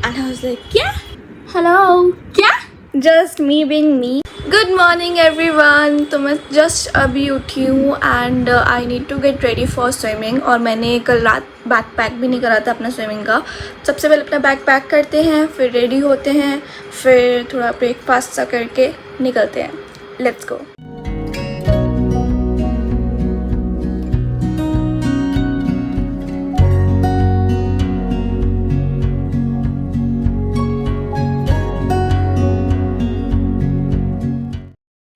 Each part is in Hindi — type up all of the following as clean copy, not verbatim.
And I was like, क्या? Hello? क्या? Just me being me. Good morning everyone. तो मैं just अभी उठी हूँ and I need to get ready for swimming. और मैंने कल रात बैग पैक भी नहीं करा था अपना स्विमिंग का. सबसे पहले अपना बैग पैक करते हैं, फिर रेडी होते हैं, फिर थोड़ा ब्रेकफास्ट सा करके निकलते हैं. Let's go.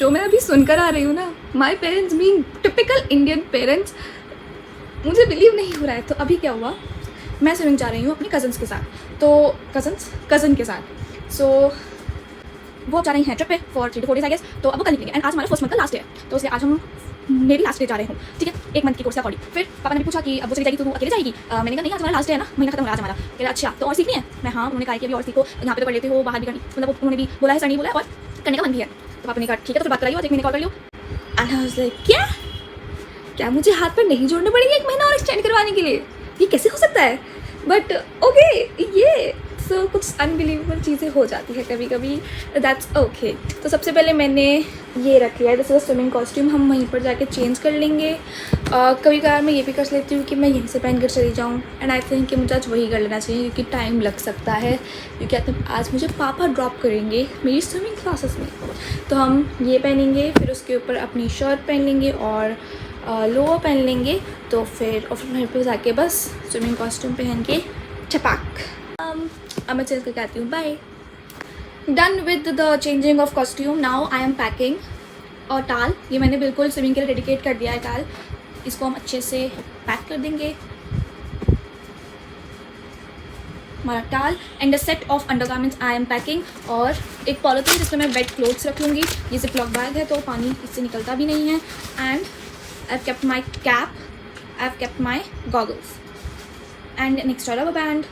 जो मैं अभी सुनकर आ रही हूँ ना, my parents being typical Indian parents, मुझे बिलीव नहीं हो रहा है. तो अभी क्या हुआ, मैं स्विमिंग जा रही हूँ अपने कज़न्स के साथ. तो कज़न के साथ. सो वो जा रही हैं ट्रिप पे for 3 to 4 days I guess. तो अब वो कल निकलेंगे एंड आज हमारा फर्स्ट मंथ का लास्ट डे है. तो इसलिए आज हम मेरी लास्ट डे जा रहे हूँ. ठीक है, 1 मंथ की कोर्स अकॉर्डिंग. फिर पापा ने भी पूछा कि अब वो चली जाएगी तो तू अकेले जाएगी. मैंने कहा नहीं, आज हमारा लास्ट डे है ना, महीना खत्म हो रहा है हमारा. कह रहा अच्छा तो और सीखनी है. मैं हाँ, उन्होंने कहा कि अभी और सीखो, यहाँ पे तो कर लेते हो, बाहर भी करनी, मतलब उन्होंने भी बोला है, सर नहीं बोला है और करने का मन भी है. तो पापा ने कहा ठीक है, तो फिर बात कराइए और 1 महीने कॉल कर लियो. एंड आई वाज लाइक क्या मुझे हाथ पर नहीं जोड़ने पड़ेगी 1 महीना और एक्सटेंड करवाने के लिए? ये कैसे हो सकता है? बट ओके, ये सो कुछ अनबिलीवेबल चीज़ें हो जाती है कभी कभी. That's okay. तो सबसे पहले मैंने ये रख लिया है, दिस इज स्विमिंग कॉस्ट्यूम. हम वहीं पर जाके चेंज कर लेंगे. कभी कभार मैं ये भी कर लेती हूँ कि मैं यहीं से पहन कर चली जाऊँ. एंड आई थिंक कि मुझे आज वही कर लेना चाहिए क्योंकि टाइम लग सकता है, क्योंकि आज मुझे पापा ड्रॉप करेंगे मेरी स्विमिंग क्लासेस में. तो हम ये पहनेंगे, फिर उसके ऊपर अपनी शर्ट पहन लेंगे और लोअर पहन लेंगे. तो फिर घर पे जाके बस स्विमिंग कॉस्ट्यूम पहन के छपाक. अब मैं चेंज करके आती हूँ. Bye. Done with the changing of costume. Now I am packing. और टाल, ये मैंने बिल्कुल स्विमिंग के लिए डेडिकेट कर दिया है टाल. इसको हम अच्छे से पैक कर देंगे, हमारा टाल. And the set of undergarments I am packing. और एक पॉलिथीन जिसमें मैं वेट क्लोथ्स रख लूँगी. ये जिपलॉक बैग है तो पानी इससे निकलता भी नहीं है. And I have kept my cap, I have kept my goggles and an extra rubber band.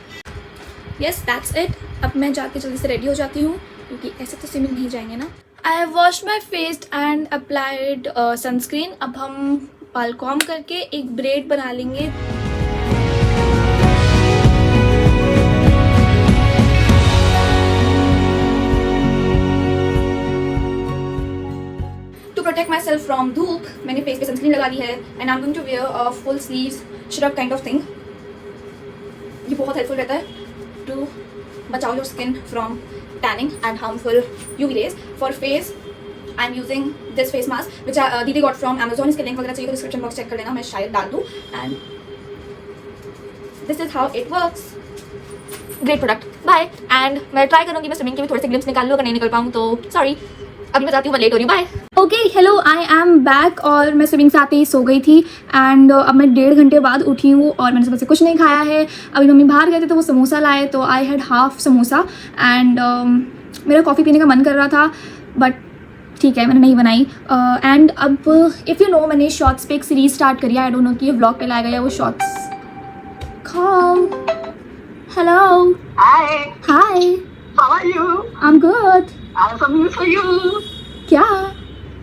Yes, that's it. अब मैं जाके जल्दी से रेडी हो जाती हूँ क्योंकि ऐसे तो स्विमिंग नहीं जाएंगे ना. I have wash my face and applied sunscreen. अब हम बाल कॉम करके एक ब्रेड बना लेंगे. To protect my self from धूप मैंने फेस पे सनस्क्रीन लगा ली है. And I am going to wear a full sleeves shrug kind of thing. ये बहुत हेल्पफुल रहता है to बचाओ your skin from tanning and harmful UV rays. For face, I'm using this face mask which दीदी got from Amazon. इसके लिंक वगैरह चाहिए तो डिस्क्रिप्शन बॉक्स चेक कर लेना, मैं शायद डाल दूँ. And this is how it works. Great product. Bye. And मैं ट्राई करूँगी मैं स्विमिंग के भी थोड़े से ग्लिम्स निकाल लूँ. अगर नहीं निकल पाऊँ तो सॉरी. अभी मैं जाती हूँ, मैं लेट हो रही हूँ. Bye. Okay, hello, I am back. और मैं स्विमिंग से आते ही सो गई थी. एंड अब मैं 1.5 घंटे बाद उठी हूँ और मैंने सुबह से कुछ नहीं खाया है. अभी मम्मी बाहर गए थे तो वो समोसा लाए, तो I had half samosa. And मेरा कॉफ़ी पीने का मन कर रहा था बट ठीक है, मैंने नहीं बनाई. एंड अब इफ़ यू नो, मैंने शॉर्ट्स पे एक सीरीज स्टार्ट करी है. आई डोंट नो कि ये व्लॉग पे लाया गया वो shorts. Come. Hello. Hi. How are you? I am good. I have some news for you. क्या?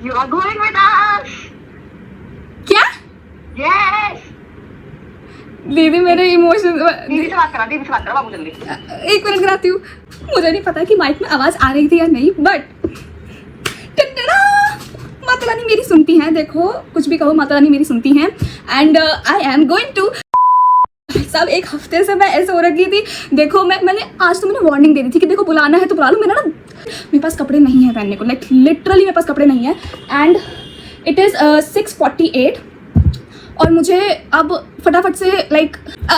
You are going with us. क्या? Yes. दीदी मेरे इमोशन. दीदी से बात करा बाबू जल्दी. 1 मिनट कराती हूँ. मुझे नहीं पता कि माइक में आवाज़ आ रही थी या नहीं, बट माता रानी मेरी सुनती हैं. देखो, कुछ भी कहो, माता रानी मेरी सुनती हैं. And I am going to सब 1 हफ्ते से मैं ऐसे हो रखी थी. देखो, मैंने आज तो मैंने वार्निंग दे दी थी कि देखो बुलाना है तो बुला लो. मेरे पास कपड़े नहीं है पहनने को, लाइक लिटरली मेरे पास कपड़े नहीं है. एंड इट इज़ 6:48 और मुझे अब फटाफट से लाइक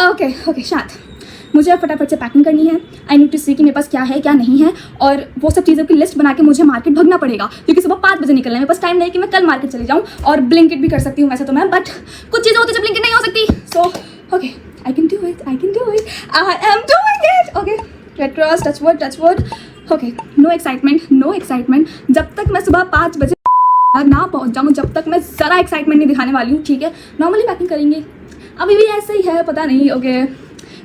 ओके शांत. मुझे अब फटाफट से पैकिंग करनी है. आई नीड टू सी कि मेरे पास क्या है क्या नहीं है, और वो सब चीज़ों की लिस्ट बना के मुझे मार्केट भागना पड़ेगा क्योंकि सुबह 5 बजे निकलना है. मेरे पास टाइम नहीं कि मैं कल मार्केट चली जाऊँ. और ब्लिंकिट भी कर सकती हूँ वैसे तो मैं, बट कुछ चीज़ें होती है जब ब्लिंकिट नहीं हो सकती. So okay, I can do it. I am doing it. Okay, red cross, touch wood. Okay, no excitement. जब तक मैं सुबह 5 बजे ना पहुंच जाऊँ, जब तक मैं ज़रा एक्साइटमेंट नहीं दिखाने वाली हूँ. ठीक है, नॉर्मली पैकिंग करेंगे. अभी भी ऐसे ही है, पता नहीं. ओके,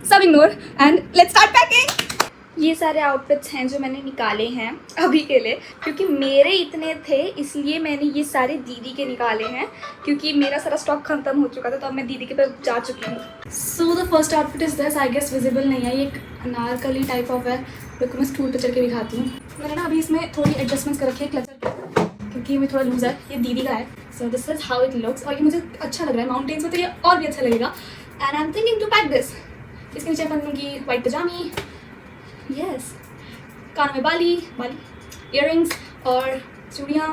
सब ignore and let's start packing. ये सारे आउटफिट्स हैं जो मैंने निकाले हैं अभी के लिए, क्योंकि मेरे इतने थे इसलिए मैंने ये सारे दीदी के निकाले हैं, क्योंकि मेरा सारा स्टॉक खत्म हो चुका था तो अब मैं दीदी के पास जा चुकी हूँ। So the first outfit is this, I guess visible नहीं है, ये एक अनारकली टाइप ऑफ है, बिल्कुल मैं स्टूल पर चढ़ के दिखाती हूँ। मैंने ना अभी इसमें थोड़ी एडजस्टमेंट्स कर रखी है क्लचर, क्योंकि मैं थोड़ा लूज है, ये दीदी का है। So this is how it looks, और ये मुझे अच्छा लग रहा है, माउंटेन्स में तो ये और भी अच्छा लगेगा। And I am thinking to pack this. इसके नीचे पहनूंगी वाइट पजामी, यस, कानों में बाली इयररिंग्स और चूड़ियाँ,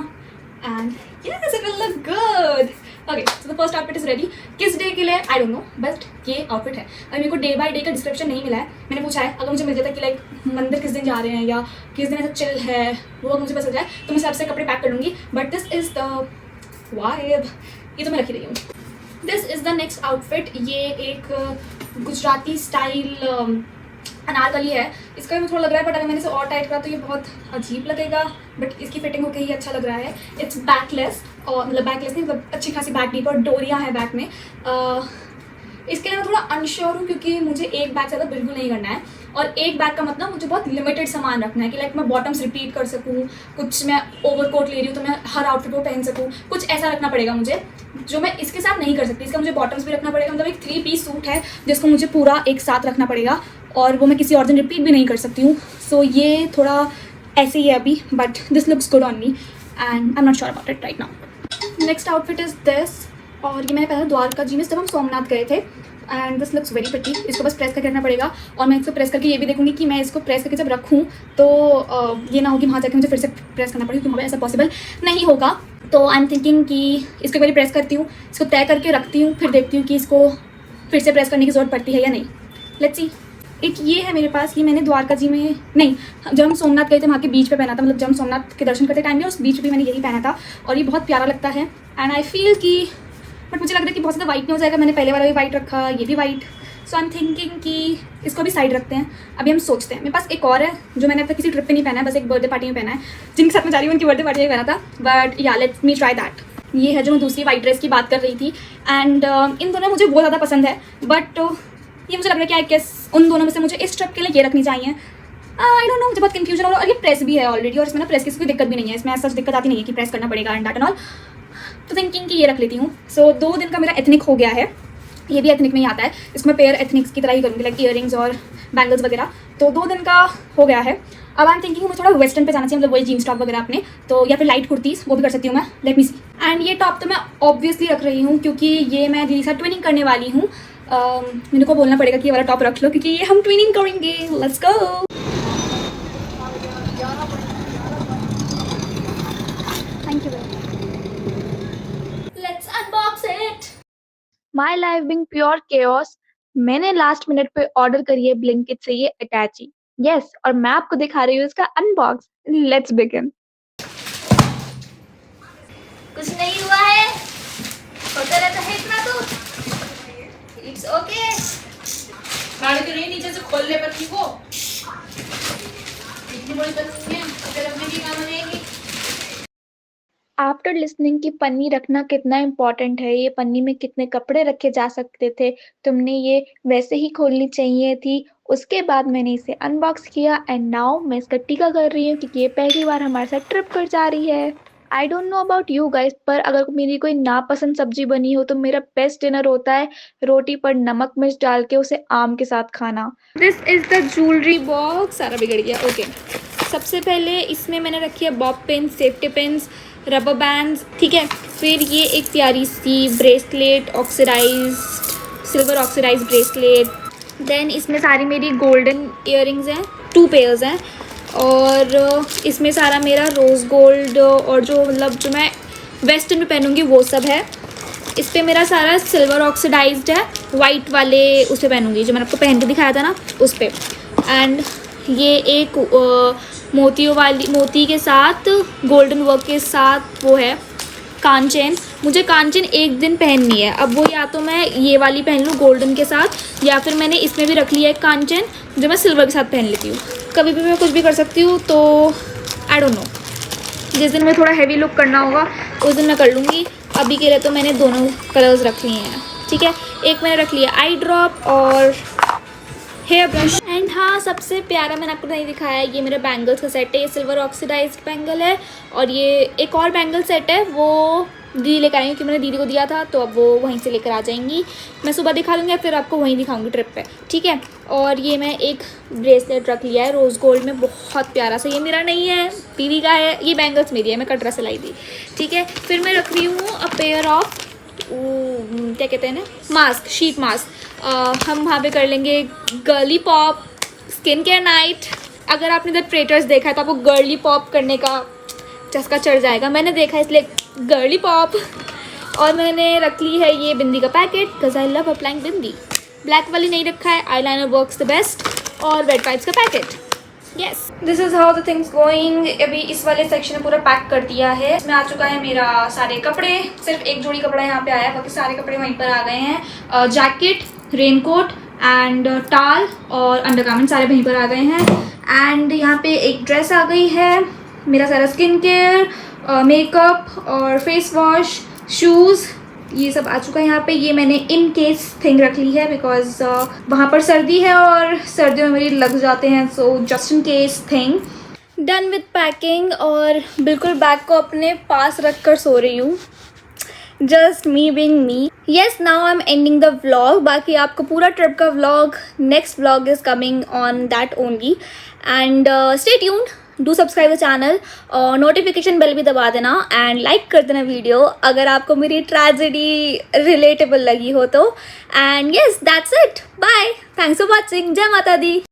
and yes it will look good. Okay, so the first outfit is ready. किस डे के लिए आई डोंट नो, बट ये आउटफिट है। अभी मेरे को डे बाय डे का डिस्क्रिप्शन नहीं मिला है, मैंने पूछा है, अगर मुझे मिल जाता कि लाइक मंदिर किस दिन जा रहे हैं या किस दिन ऐसा चिल है वो मुझे पता चल जाए तो मैं हिसाब से कपड़े पैक कर लूँगी, but this is the vibe, ये तो मैं रखी रही हूँ। This is the next outfit, ये एक गुजराती स्टाइल अनारकली है। इसका भी थोड़ा लग रहा है, बट अगर मैंने इसे और टाइट करा तो ये बहुत अजीब लगेगा, बट इसकी फिटिंग होकर ही अच्छा लग रहा है। इट्स बैकलेस, और मतलब बैकलेस नहीं, मतलब अच्छी खासी बैक डीप और डोरियाँ हैं बैक में। इसके लिए मैं थोड़ा अनश्योर हूँ, क्योंकि मुझे एक बैग ज़्यादा बिल्कुल नहीं करना है, और एक बैग का मतलब मुझे बहुत लिमिटेड सामान रखना है कि लाइक मैं बॉटम्स रिपीट कर सकूँ, कुछ मैं ओवरकोट ले रही हूँ तो मैं हर आउटफिट को पहन सकूँ, कुछ ऐसा रखना पड़ेगा मुझे जो मैं इसके साथ नहीं कर सकती। इसका मुझे बॉटम्स भी रखना पड़ेगा, मतलब एक 3 पीस सूट है जिसको मुझे पूरा एक साथ रखना पड़ेगा, और वो मैं किसी और दिन रिपीट भी नहीं कर सकती हूँ। सो ये थोड़ा ऐसे ही है अभी, but this looks good on me and I am not sure about it right now. Next outfit is this, और ये मैंने पहले द्वारका जी में जब हम सोमनाथ गए थे, and this looks very pretty. इसको बस प्रेस करके रखना पड़ेगा, और मैं इसको प्रेस करके ये भी देखूंगी कि मैं इसको प्रेस करके जब रखूँ तो ये ना होगी वहाँ जाके मुझे फिर से प्रेस करना पड़ेगा, क्योंकि ऐसा पॉसिबल नहीं होगा। तो आई एम थिंकिंग कि इसको एक बार प्रेस करती हूँ, इसको तय करके रखती हूँ, फिर देखती हूँ कि इसको फिर से प्रेस करने की ज़रूरत पड़ती है या नहीं। Let's see. एक ये है मेरे पास, ये मैंने द्वारका जी में नहीं, जब हम सोमनाथ गए थे वहाँ के बीच पे पहना था, मतलब जब हम सोमनाथ के दर्शन करते टाइम भी उस बीच पे भी मैंने यही पहना था, और ये बहुत प्यारा लगता है। एंड आई फील कि बट मुझे लग रहा है कि बहुत ज़्यादा वाइट नहीं हो जाएगा, मैंने पहले वाला भी वाइट रखा, ये भी white, so I am thinking कि इसको भी साइड रखते हैं। अभी हम सोचते हैं। मेरे पास एक और है जो मैंने अपने किसी ट्रिप पे नहीं पहना है, बस एक बर्थडे पार्टी में पहना है, जिनके साथ मैं जा रही हूँ उनकी बर्थडे पार्टी में पहना था, बट या लेट्स मी ट्राई दैट। ये है जो मैं दूसरी वाइट ड्रेस की बात कर रही थी, एंड इन दोनों मुझे बहुत ज़्यादा पसंद है, बट ये मुझे लग रहा है कि आई गेस उन दोनों में से मुझे इस ट्रिप के लिए ये रखनी चाहिए। आई डोंट नो, मुझे बहुत कन्फ्यूजन हो रहा है, और ये प्रेस भी है ऑलरेडी, और इसमें ना प्रेस की कोई दिक्कत भी नहीं है, इसमें ऐसा दिक्कत आती नहीं है कि प्रेस करना पड़ेगा एंड दैट एंड ऑल। तो थिंकिंग कि ये रख लेती हूँ। सो 2 दिन का मेरा एथनिक हो गया है, ये भी एथनिक में ही आता है, इसमें पेयर एथनिक्स की तरह ही करूँगी, लाइक ईयरिंग्स और बैंगल्स वगैरह। तो 2 दिन का हो गया है। अब आई एम थिंकिंग मुझे थोड़ा वेस्टर्न पे जाना चाहिए, मतलब वही जीन्स टॉप वगैरह अपने, तो या फिर लाइट कुर्तीज़ वो भी कर सकती हूँ मैं, लेट मी सी। एंड ये टॉप तो मैं ऑब्वियसली रख रही हूँ, क्योंकि ये मैं दीदी साथ ट्विनिंग करने वाली हूँ। मेरे को बोलना पड़ेगा कि ये वाला टॉप रख लो, क्योंकि ये हम ट्विनिंग करेंगे। Let's go. Thank you. Let's unbox it. My life being pure chaos, मैंने लास्ट मिनट पे ऑर्डर करी है ब्लिंकिट से ये अटैची। यस, और मैं आपको दिखा रही हूँ इसका अनबॉक्स। Let's begin. कुछ नहीं हुआ है, होता रहता है इतना तो, इट्स ओके। साड़ी तो नहीं नीचे से खोलने पर ठीक हो, इतनी बड़ी पतली है, अगर रखने की काम रहेगी। आफ्टर लिसनिंग कि पन्नी रखना कितना इम्पोर्टेंट है, ये पन्नी में कितने कपड़े रखे जा सकते थे, तुमने ये वैसे ही खोलनी चाहिए थी। उसके बाद मैंने इसे अनबॉक्स किया, एंड नाउ मैं इसका टीका कर रही हूँ, क्योंकि ये पहली बार हमारे साथ ट्रिप पर जा रही है। I don't know about you guys, पर अगर मेरी कोई नापसंद सब्जी बनी हो तो मेरा बेस्ट डिनर होता है रोटी पर नमक मिर्च डाल के उसे आम के साथ खाना। This is the jewellery box. सारा बिगड़ गया। ओके, सबसे पहले इसमें मैंने रखी है bob pin, safety pins, rubber bands, ठीक है। फिर ये एक प्यारी सी bracelet, oxidised silver oxidised bracelet. Then इसमें सारी मेरी गोल्डन इयररिंग्स हैं, 2 पेयर्स हैं, और इसमें सारा मेरा रोज़ गोल्ड और जो मतलब जो मैं वेस्टर्न में पहनूंगी वो सब है। इस पर मेरा सारा सिल्वर ऑक्सीडाइज्ड है, वाइट वाले उस पर पहनूंगी जो मैंने आपको पहन के दिखाया था ना, उस पर। एंड ये एक मोतियों वाली, मोती के साथ गोल्डन वर्क के साथ वो है कान चेन। मुझे कान चेन एक दिन पहननी है, अब वो या तो मैं ये वाली पहन लूँ गोल्डन के साथ, या फिर मैंने इसमें भी रख लिया है कान चेन जो मैं सिल्वर के साथ पहन लेती हूँ। कभी भी मैं कुछ भी कर सकती हूँ, तो आई डोंट नो, जिस दिन मैं थोड़ा हैवी लुक करना होगा उस दिन मैं कर लूँगी। अभी के लिए तो मैंने दोनों कलर्स रख लिए हैं, ठीक है। एक मैंने रख लिया आई ड्रॉप और हेयर ब्रश एंड हाँ, सबसे प्यारा मैंने आपको नहीं दिखाया है, ये मेरा बैंगल्स का सेट है। ये सिल्वर ऑक्सीडाइज्ड बैंगल है और ये एक और बैंगल सेट है, वो दीदी लेकर आई क्योंकि मैंने दीदी को दिया था, तो अब वो वहीं से लेकर आ जाएंगी। मैं सुबह दिखा दूँगी या फिर आपको वहीं दिखाऊंगी ट्रिप पे, ठीक है। और ये मैं एक ब्रेसलेट रख लिया है रोज़ गोल्ड में, बहुत प्यारा सा। ये मेरा नहीं है, दीदी का है। ये बैंगल्स मेरी है, मैं कटरा से लाई थी, ठीक है। फिर मैं रख रही हूँ अ पेयर ऑफ क्या कहते हैं ना, मास्क, शीट मास्क। हम वहाँ पे कर लेंगे girly pop skin care night. अगर आपने इधर ट्रेटर्स देखा है तो आपको गर्ली पॉप करने का चस्का चढ़ जाएगा। मैंने देखा है इसलिए गर्ली पॉप। और मैंने रख ली है ये बिंदी का packet, because I love applying bindi. Black वाली नहीं रखा है, eye liner works the best. और वेट वाइप्स का packet. Yes, this is how the things going. अभी इस वाले सेक्शन में पूरा पैक कर दिया है। इसमें आ चुका है मेरा सारे कपड़े, सिर्फ एक जोड़ी कपड़ा यहाँ पे आया है, बाकी सारे कपड़े वहीं पर आ गए हैं। जैकेट, रेनकोट एंड टाल और अंडरगारमेंट सारे वहीं पर आ गए हैं। एंड यहाँ पे एक ड्रेस आ गई है, मेरा सारा स्किन केयर, मेकअप और फेस वॉश, शूज़, ये सब आ चुका है यहाँ पे। ये मैंने इन केस थिंग रख ली है बिकॉज वहाँ पर सर्दी है और सर्दियों में मेरी लग जाते हैं, so just in case thing. Done with packing और बिल्कुल बैग को अपने पास रख कर सो रही हूँ, just me being me. Yes, now I am ending the vlog. बाकी आपको पूरा ट्रिप का vlog, next vlog is coming on that only and stay tuned, do subscribe the channel और नोटिफिकेशन बेल भी दबा देना एंड लाइक कर देना वीडियो अगर आपको मेरी ट्रेजेडी रिलेटेबल लगी हो तो। And yes, that's it, bye, thanks for watching, जय माता दी।